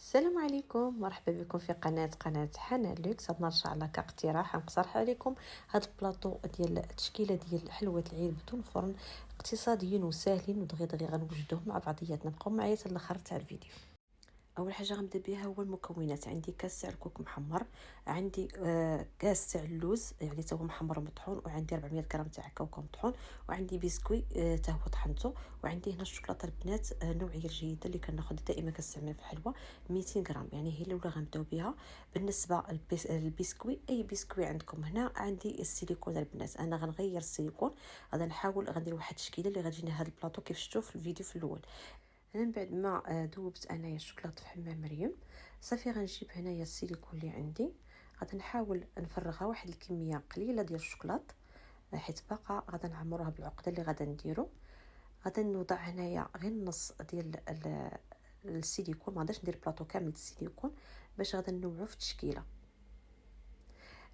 السلام عليكم، مرحبا بكم في قناة حنان لوكس. غادي نرجع على كاقتراح نقترح عليكم هذا البلاطو ديال التشكيله ديال حلوه العيد بدون فرن، اقتصاديين وساهلين ودغيا غنوجدوه مع بعضياتنا. بقاو معايا حتى الاخر تاع الفيديو. اول حاجه غنبدا بها هو المكونات. عندي كاس تاع الكوك محمر، عندي كاس تاع اللوز يعني حتى هو محمر ومطحون، وعندي 400 غرام تاع كاوكاو مطحون، وعندي بسكوي حتى هو طحنته، وعندي هنا الشوكولاته البنات النوعيه الجيده اللي كناخذ دائما كنستعمل في الحلوى 200 غرام، يعني هي الاولى غنبداو بها. بالنسبه البسكوي، اي بسكوي عندكم. هنا عندي السيليكون البنات، انا غنغير السيليكون، غادي نحاول غندير واحد التشكيله اللي غتجينا هذا البلاطو كيف شفتوا في الفيديو في الاول. انا من بعد ما ذوبت انايا الشوكولاط في حمام مريم، صافي غنجيب هنايا السيليكون اللي عندي، غادي نحاول نفرغها واحد الكميه قليله ديال الشوكولاط، حيت باقا غادي نعمروها بالعقده اللي غادي نديرو. غادي نوضع هنايا غير النص ديال السيليكون، ما غاديش ندير بلاطو كامل السيليكون باش غادي نوعو في التشكيله.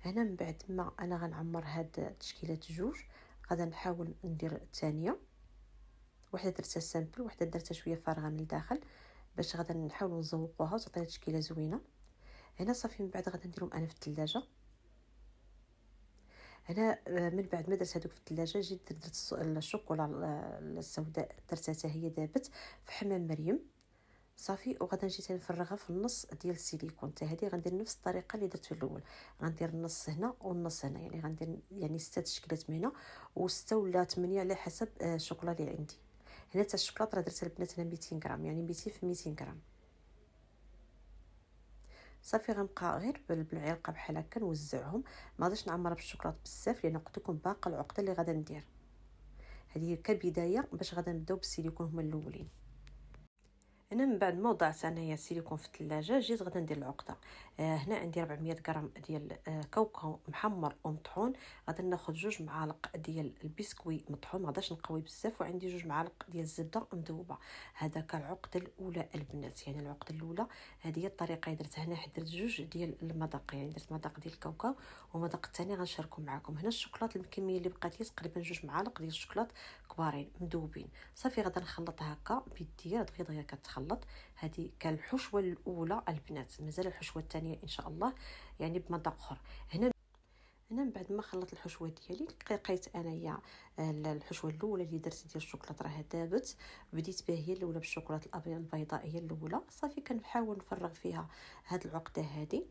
هنا من بعد ما انا غنعمر هاد التشكيلات جوج، غادي نحاول ندير الثانيه، وحده درتها سامبل وحده درتها شويه فارغه من الداخل باش غادي نحاولوا نزوقوها وتعطينا تشكيله زوينه. هنا صافي من بعد غادي نديرهم انا في الثلاجه. هنا من بعد ما درت هذوك في الثلاجه جيت درت الشوكولا السوداء، درتها حتى هي دابت في حمام مريم صافي. وغادي نجي نفرغها في النص ديال السيليكون، حتى هذه غندير نفس الطريقه اللي درت في الاول، غندير النص هنا والنص هنا، يعني غندير يعني 6 تشكيلات من هنا و6 ولا 8 على حسب الشوكولا اللي عندي. هنا تاع الشوكولاط راه درت البنات هنا 200 غرام، يعني 200 في 200 غرام. صافي غنبقى غير بالعلقه بحال هكا نوزعهم، ما غاديش نعمرها بالشوكولاط بزاف لان قلت لكم باقا العقده اللي غادا ندير. هذه كبدايه باش غادا نبداو بالسيليكون هما الاولين. انا من بعد ما وضعت انايا السيليكون في الثلاجه جيت غادا ندير العقده. هنا عندي 400 غرام ديال كاوكاو محمر ومطحون، غادا ناخذ 2 معالق ديال البسكوي مطحون، ما غاداش نقوي بزاف، وعندي 2 معالق ديال الزبده مذوبه. هذاك العقده الاولى البنات، يعني العقده الاولى هذه هي الطريقه اللي درتها. هنا درت 2 ديال المذاق، يعني درت مذاق ديال الكاوكاو ومذاق الثاني غنشاركو معكم. هنا الشوكولاط الكميه اللي بقات لي تقريبا 2 معالق ديال الشوكولاط كبارين مذوبين. صافي غادا نخلطها هكا بيديا دغيا كتخلط. هذه كالحشوه الاولى البنات، مازال الحشوه الثانيه ان شاء الله يعني بمذاق اخر. هنا من بعد ما خلطت الحشوه ديالي لقيت انايا الحشوه الاولى اللي درت ديال الشوكولاط راه دابت، بديت بها هي الاولى بالشوكولاط الابيض البيضاء هي الاولى. صافي كنحاول نفرغ فيها هاد العقده هذه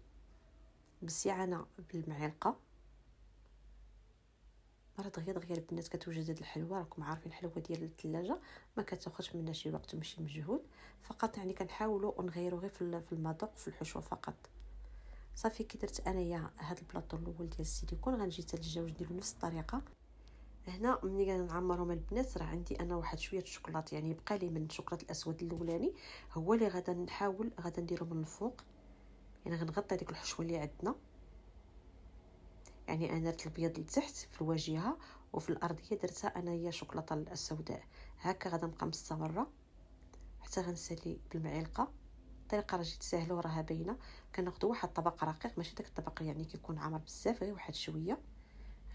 باستعانه بالمعلقه. راه دغيا البنات كتوجد هاد الحلوه، راكم عارفين الحلوه ديال الثلاجه ما كتاخذش منا شي وقت ومشي مجهود فقط، يعني كنحاولوا نغيروا غير في المذاق وفي الحشوه فقط. صافي كي درت انايا هاد البلاطو الاول ديال السيليكون غنجي حتى الجوج نديروا نفس الطريقه. هنا ملي غنعمرهم البنات راه عندي انا واحد شويه الشوكولاط، يعني بقى لي من الشوكولاط الاسود الاولاني هو اللي غادا نحاول غادا نديرو من الفوق، يعني غنغطي ديك الحشوه اللي عندنا. يعني انا درت الابيض لتحت في الواجهه، وفي الارضيه درتها انايا شوكولاته السوداء. هكا غادا نبقى مستمره حتى غنسالي بالمعلقه. الطريقه راه جيت ساهله وراها باينه. كناخذوا واحد الطبق رقيق، ماشي داك الطبق يعني كيكون عامر بزاف، غير واحد شويه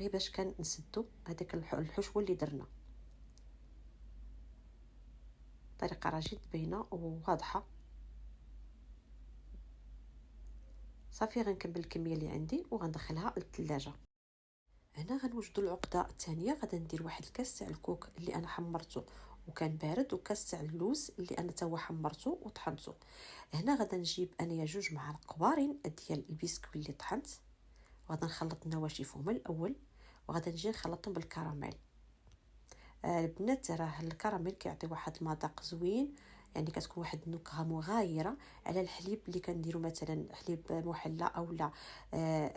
غير باش كنسدوا هذيك الحشوه اللي درنا. الطريقه راه جيت باينه وواضحه. صافي غنكمل الكميه اللي عندي وغندخلها للثلاجه. هنا غنوجدوا العقده الثانيه، غادا ندير واحد الكاس تاع الكوك اللي انا حمرته وكان بارد، وكاس تاع اللوز اللي انا تا هو حمرته وطحنته. هنا غادا نجيب انايا 2 معالق كبارين ديال البسكويت اللي طحنت، وغادا نخلط النواشف هما الاول، وغادا نجي نخلطهم بالكراميل. البنات راه الكراميل كيعطي واحد المذاق زوين، يعني كتكون واحد النكهه مغايره على الحليب اللي كنديروا، مثلا حليب محلى او لا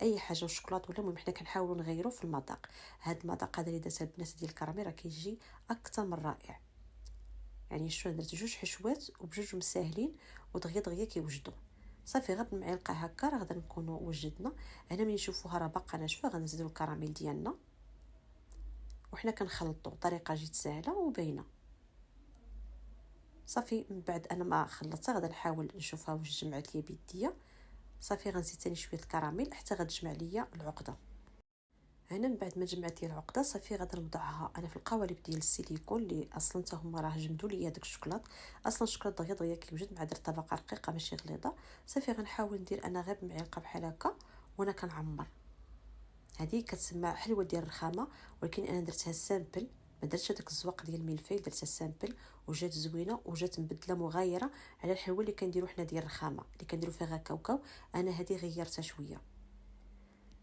اي حاجه والشوكولاط ولا. المهم حنا كنحاولوا نغيروا في المذاق. هذا المذاق هذا اللي درت البنات ديال الكراميل راه كيجي اكثر من رائع. يعني شو درت 2 حشوات وبجوج مساهلين ودغيا كيوجدوا. صافي غير بالمعلقه هكا راه غادي نكونوا وجدنا. هنا ملي نشوفوها راه باقا ناشفه غنزيدوا الكراميل ديالنا وحنا كنخلطوا. طريقه جيت سهله وباينه. صافي من بعد انا ما خلطتها غادي نحاول نشوفها واش جمعت لي بيديا. صافي غنزيد ثاني شويه الكراميل حتى غتجمع ليا العقده. هنا من بعد ما جمعت ديال العقده صافي غادي نوضعها انا في القوالب ديال السيليكون اللي اصلا حتى هما راه جمدوا ليا داك الشوكولات. اصلا الشوكولات دغيا دغيا كيوجد مع درت طبقه رقيقه ماشي غليظه. صافي غنحاول ندير انا غير بمعلقه بحال هكا وانا كنعمر. هذه كتسمى حلوه ديال الرخامه، ولكن انا درتها سامبل، ما درتش هذاك الزواق ديال الملفي، درتها سامبل وجات زوينه وجات مبدله مغايره على الحلوه اللي كنديروا حنا ديال الرخامه اللي كنديروا فيها كاوكاو. انا هذه غيرتها شويه.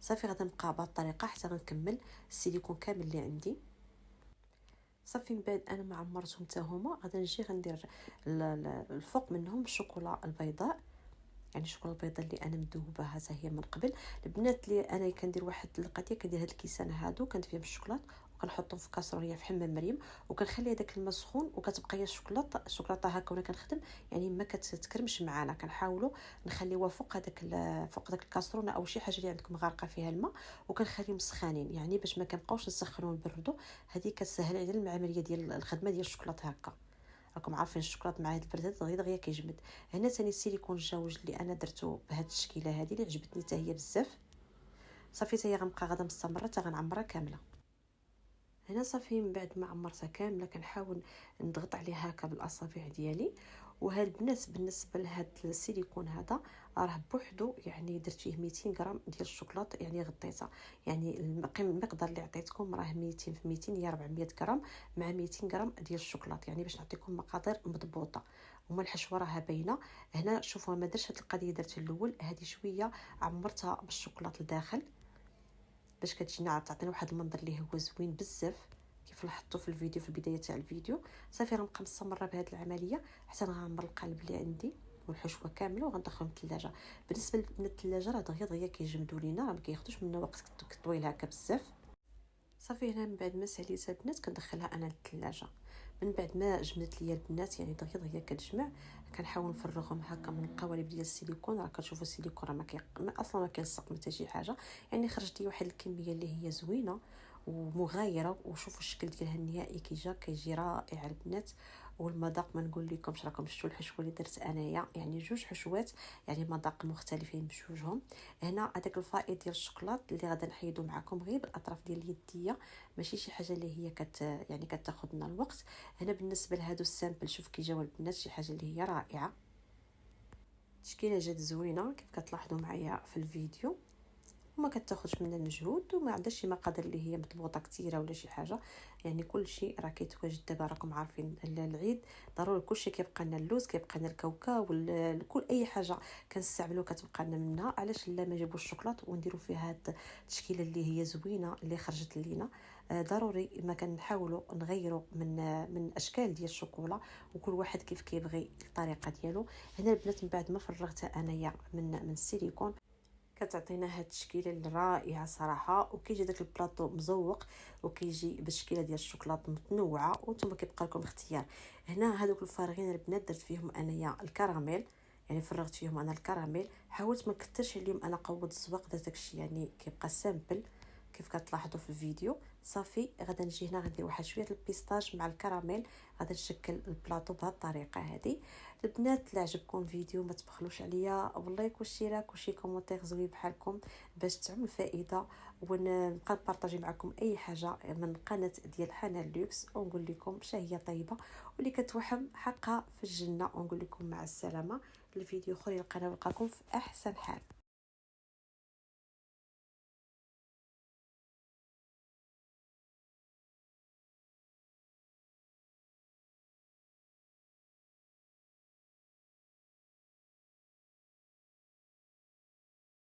صافي غادي نبقى بهذه الطريقه حتى غنكمل السيليكون كامل اللي عندي. صافي من بعد انا ما عمرتهم حتى هما غادي نجي غندير الفوق منهم الشوكولا البيضاء، يعني الشوكولا البيضاء اللي انا مذوباها حتى هي من قبل. البنات اللي انا كندير واحد القضيه كندير هاد الكيسان هادو كندير فيهم الشوكولات وكنحطهم في كاسروليه في حمام مريم وكنخلي هذاك الماء سخون وكتبقى هي الشوكولاته هكا وانا كنخدم يعني ما كتكرمش معانا. كنحاولوا نخليوها فوق هذاك فوق داك الكاسرونه او شي حاجه اللي عندكم غارقه فيها الماء وكنخليهم سخانين يعني باش ما كنبقاوش نسخنوا ونبردوا. هذه كتسهل علينا العمليه ديال الخدمه ديال الشوكولاته هكا. راكم عارفين الشوكولات مع هاد البردات دغيا دغيا كيجمد. هنا ثاني السيليكون الجوج اللي انا درته بهاد التشكيله هذه اللي عجبتني حتى هي بزاف. صافي حتى هي غنبقى غادا مستمره حتى غنعمرها كامله. هنا صافي من بعد ما عمرتها كامله كنحاول نضغط عليها هكا بالاصابع ديالي. وهاد البنات بالنسبه لهاد السيليكون هذا راه بوحدو يعني درت فيه 200 غرام ديال الشوكولاته يعني غطيتها. يعني المقدار اللي عطيتكم راه 200 في 200 هي 400 غرام مع 200 غرام ديال الشوكولاته يعني باش نعطيكم مقادير مضبوطه. وما الحشوه راها باينه. هنا شوفوا ما درتش هاد القضيه درت الاول هذه شويه عمرتها بالشوكولاته لداخل باش كتجينا تعطينا واحد المنظر اللي هو زوين بزاف كيف لاحظتوا في الفيديو في البدايه تاع الفيديو. صافي غنبقى مستمره بهذه العمليه حتى نغمر القالب اللي عندي والحشوه كامله وغندخلهم الثلاجه. بالنسبه للثلاجه راه دغيا دغيا كيجمدوا لينا راه ما كياخذوش منا وقت طويل هكا بزاف. صافي هنا من بعد ما ساليتها البنات كندخلها انا للثلاجه. من بعد ما جمدت ليا البنات يعني دغيا دغيا كتجمع كنحاول نفرغهم هكا من القوالب ديال السيليكون. راه كتشوفوا السيليكون راه اصلا ما كيلصق حتى شي حاجه يعني خرجت لي واحد الكميه اللي هي زوينه ومغايره. وشوفوا الشكل ديالها النهائي كيجي رائع البنات. والمذاق ما نقول لكمش راكم شفتوا الحشوه اللي درت انايا يعني جوج حشوات يعني مذاق مختلفين بجوجهم. هنا هذاك الفائض ديال الشوكولات اللي غادا نحيدو معكم غير بالاطراف ديال اليديه ماشي شي حاجه اللي هي يعني كتاخذ لنا الوقت. هنا بالنسبه لهادو السامبل شوف كيجاو البنات شي حاجه اللي هي رائعه. التشكيله جات زوينه كيف كتلاحظوا معايا في الفيديو وما كتاخذش منا المجهود وما عندهاش شي مقادير اللي هي مضبوطه كثيره ولا شي حاجه. يعني كل شيء راه كيتواجد دابا راكم عارفين العيد ضروري كل شيء كيبقى لنا اللوز كيبقى لنا الكاوكاو كل اي حاجه كنستعملوا كتبقى لنا منها. علاش لا ما نجيبوش الشوكولات ونديروا فيها هاد التشكيله اللي هي زوينه اللي خرجت لينا. ضروري ما كنحاولوا نغيروا من اشكال ديال الشوكولا وكل واحد كيف كيبغي الطريقه ديالو. هنا البنات من بعد ما فرغتها انايا من السيليكون كتعطينا هاد التشكيله الرائعه صراحه. وكيجي داك البلاطو مزوق وكيجي بالتشكيله ديال الشوكولاط متنوعه وانتم كيبقى لكم الاختيار. هنا هذوك الفارغين البنات درت فيهم انايا الكراميل يعني فرغت فيهم انا الكراميل. حاولت ما نكثرش اليوم انا قوض الزواق درت داكشي يعني كيبقى سامبل كيف كتلاحظوا في الفيديو. صافي غادا نجي هنا غندير واحد شويه البيستاش مع الكراميل غادا نشكل البلاطو بهذه الطريقه هذه. البنات اللي عجبكم الفيديو ما تبخلوش عليا واللايك والاشتراك وشي كومونتير زوين بحالكم باش تعم الفائده ونبقى نبارطاجي معكم اي حاجه من قناه ديال حنان لوكس ونقول لكم شهيه طيبه واللي كتوحم حقها في الجنه ونقول لكم مع السلامه. الفيديو اخر القناه نلقاكم في احسن حال.